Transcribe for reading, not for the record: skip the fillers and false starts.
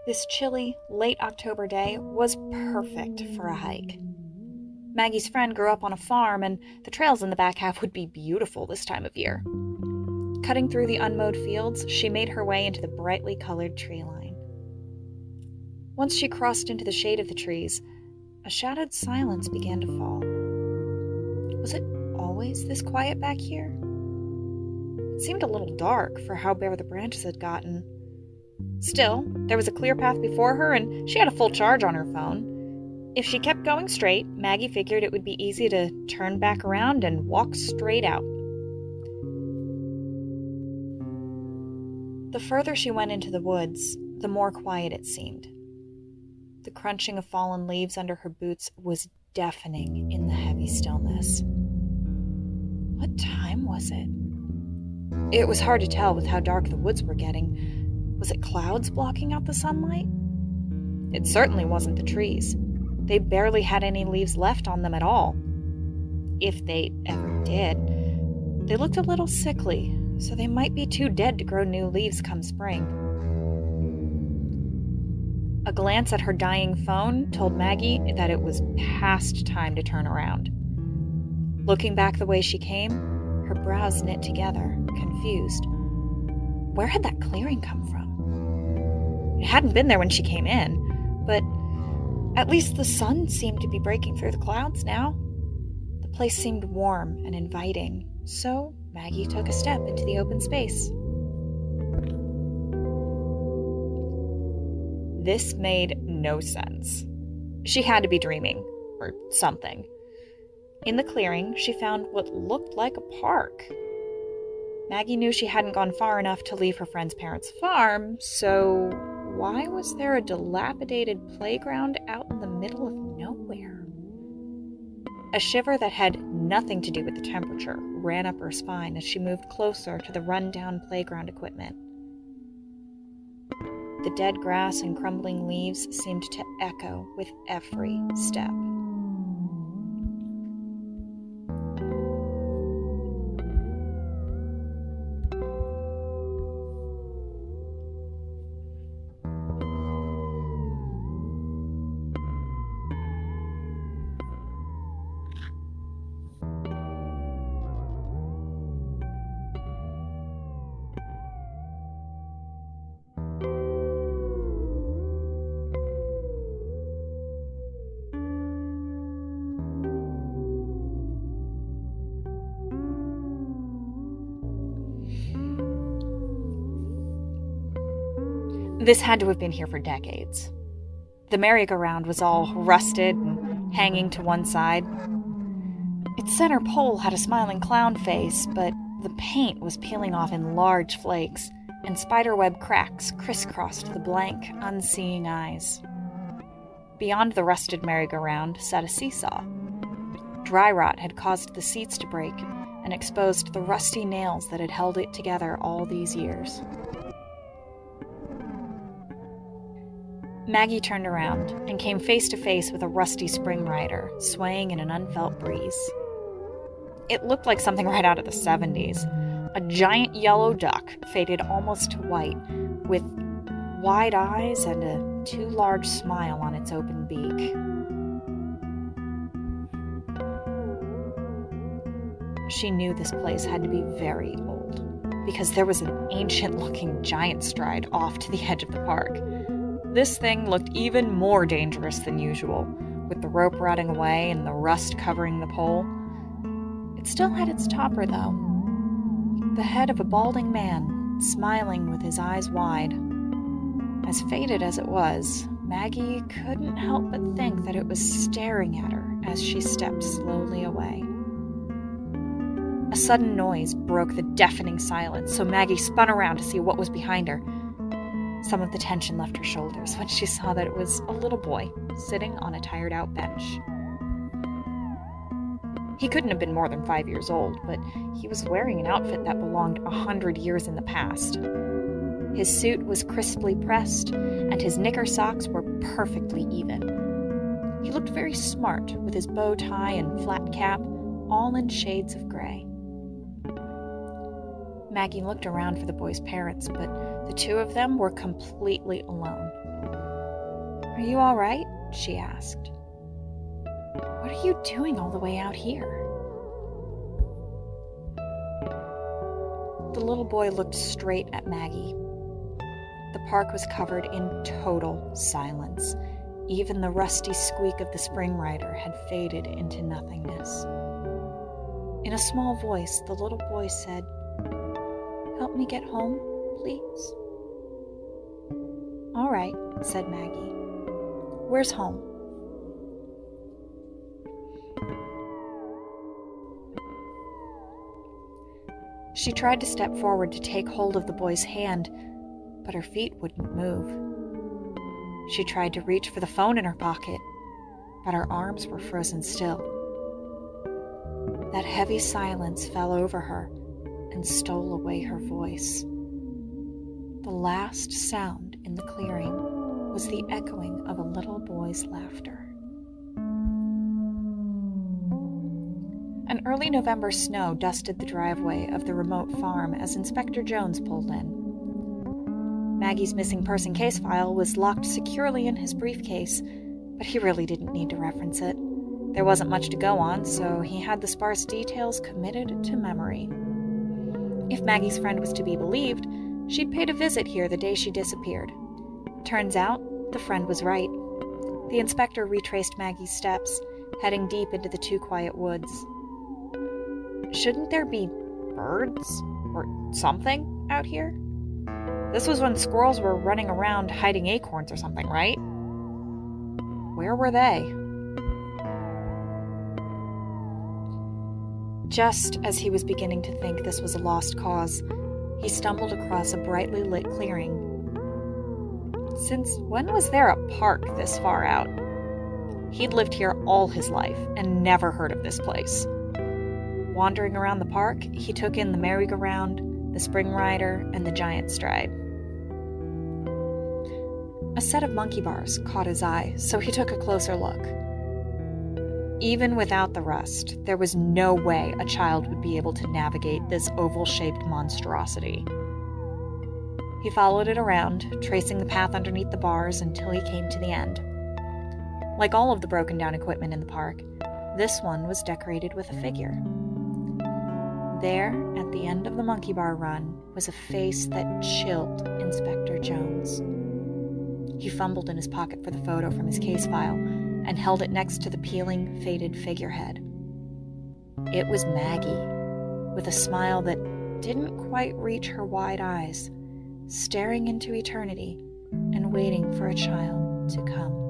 This chilly, late October day was perfect for a hike. Maggie's friend grew up on a farm, and the trails in the back half would be beautiful this time of year. Cutting through the unmowed fields, she made her way into the brightly colored tree line. Once she crossed into the shade of the trees, a shadowed silence began to fall. Was it always this quiet back here? It seemed a little dark for how bare the branches had gotten. Still, there was a clear path before her, and she had a full charge on her phone. If she kept going straight, Maggie figured it would be easy to turn back around and walk straight out. The further she went into the woods, the more quiet it seemed. The crunching of fallen leaves under her boots was deafening in the heavy stillness. What time was it? It was hard to tell with how dark the woods were getting. Was it clouds blocking out the sunlight? It certainly wasn't the trees. They barely had any leaves left on them at all. If they ever did. They looked a little sickly, so they might be too dead to grow new leaves come spring. A glance at her dying phone told Maggie that it was past time to turn around. Looking back the way she came, her brows knit together, confused. Where had that clearing come from? It hadn't been there when she came in, but at least the sun seemed to be breaking through the clouds now. The place seemed warm and inviting, so Maggie took a step into the open space. This made no sense. She had to be dreaming, or something. In the clearing, she found what looked like a park. Maggie knew she hadn't gone far enough to leave her friend's parents' farm, so why was there a dilapidated playground out in the middle of nowhere? A shiver that had nothing to do with the temperature ran up her spine as she moved closer to the run-down playground equipment. The dead grass and crumbling leaves seemed to echo with every step. This had to have been here for decades. The merry-go-round was all rusted and hanging to one side. Its center pole had a smiling clown face, but the paint was peeling off in large flakes, and spiderweb cracks crisscrossed the blank, unseeing eyes. Beyond the rusted merry-go-round sat a seesaw. Dry rot had caused the seats to break and exposed the rusty nails that had held it together all these years. Maggie turned around and came face to face with a rusty spring rider, swaying in an unfelt breeze. It looked like something right out of the 70s. A giant yellow duck, faded almost to white, with wide eyes and a too large smile on its open beak. She knew this place had to be very old, because there was an ancient-looking giant stride off to the edge of the park. This thing looked even more dangerous than usual, with the rope rotting away and the rust covering the pole. It still had its topper, though. The head of a balding man, smiling with his eyes wide. As faded as it was, Maggie couldn't help but think that it was staring at her as she stepped slowly away. A sudden noise broke the deafening silence, so Maggie spun around to see what was behind her. Some of the tension left her shoulders when she saw that it was a little boy sitting on a tired-out bench. He couldn't have been more than 5 years old, but he was wearing an outfit that belonged 100 years in the past. His suit was crisply pressed, and his knicker socks were perfectly even. He looked very smart with his bow tie and flat cap, all in shades of gray. Maggie looked around for the boy's parents, but the two of them were completely alone. "Are you all right?" she asked. "What are you doing all the way out here?" The little boy looked straight at Maggie. The park was covered in total silence. Even the rusty squeak of the spring rider had faded into nothingness. In a small voice, the little boy said, "Help me get home, please?" "All right," said Maggie. "Where's home?" She tried to step forward to take hold of the boy's hand, but her feet wouldn't move. She tried to reach for the phone in her pocket, but her arms were frozen still. That heavy silence fell over her and stole away her voice. The last sound in the clearing was the echoing of a little boy's laughter. An early November snow dusted the driveway of the remote farm as Inspector Jones pulled in. Maggie's missing person case file was locked securely in his briefcase, but he really didn't need to reference it. There wasn't much to go on, so he had the sparse details committed to memory. If Maggie's friend was to be believed, she'd paid a visit here the day she disappeared. Turns out, the friend was right. The inspector retraced Maggie's steps, heading deep into the too quiet woods. Shouldn't there be birds or something out here? This was when squirrels were running around hiding acorns or something, right? Where were they? Just as he was beginning to think this was a lost cause, he stumbled across a brightly lit clearing. Since when was there a park this far out? He'd lived here all his life and never heard of this place. Wandering around the park, he took in the merry-go-round, the spring rider, and the giant stride. A set of monkey bars caught his eye, so he took a closer look. Even without the rust, there was no way a child would be able to navigate this oval-shaped monstrosity. He followed it around, tracing the path underneath the bars until he came to the end. Like all of the broken-down equipment in the park, this one was decorated with a figure. There, at the end of the monkey bar run, was a face that chilled Inspector Jones. He fumbled in his pocket for the photo from his case file and held it next to the peeling, faded figurehead. It was Maggie, with a smile that didn't quite reach her wide eyes, staring into eternity and waiting for a child to come.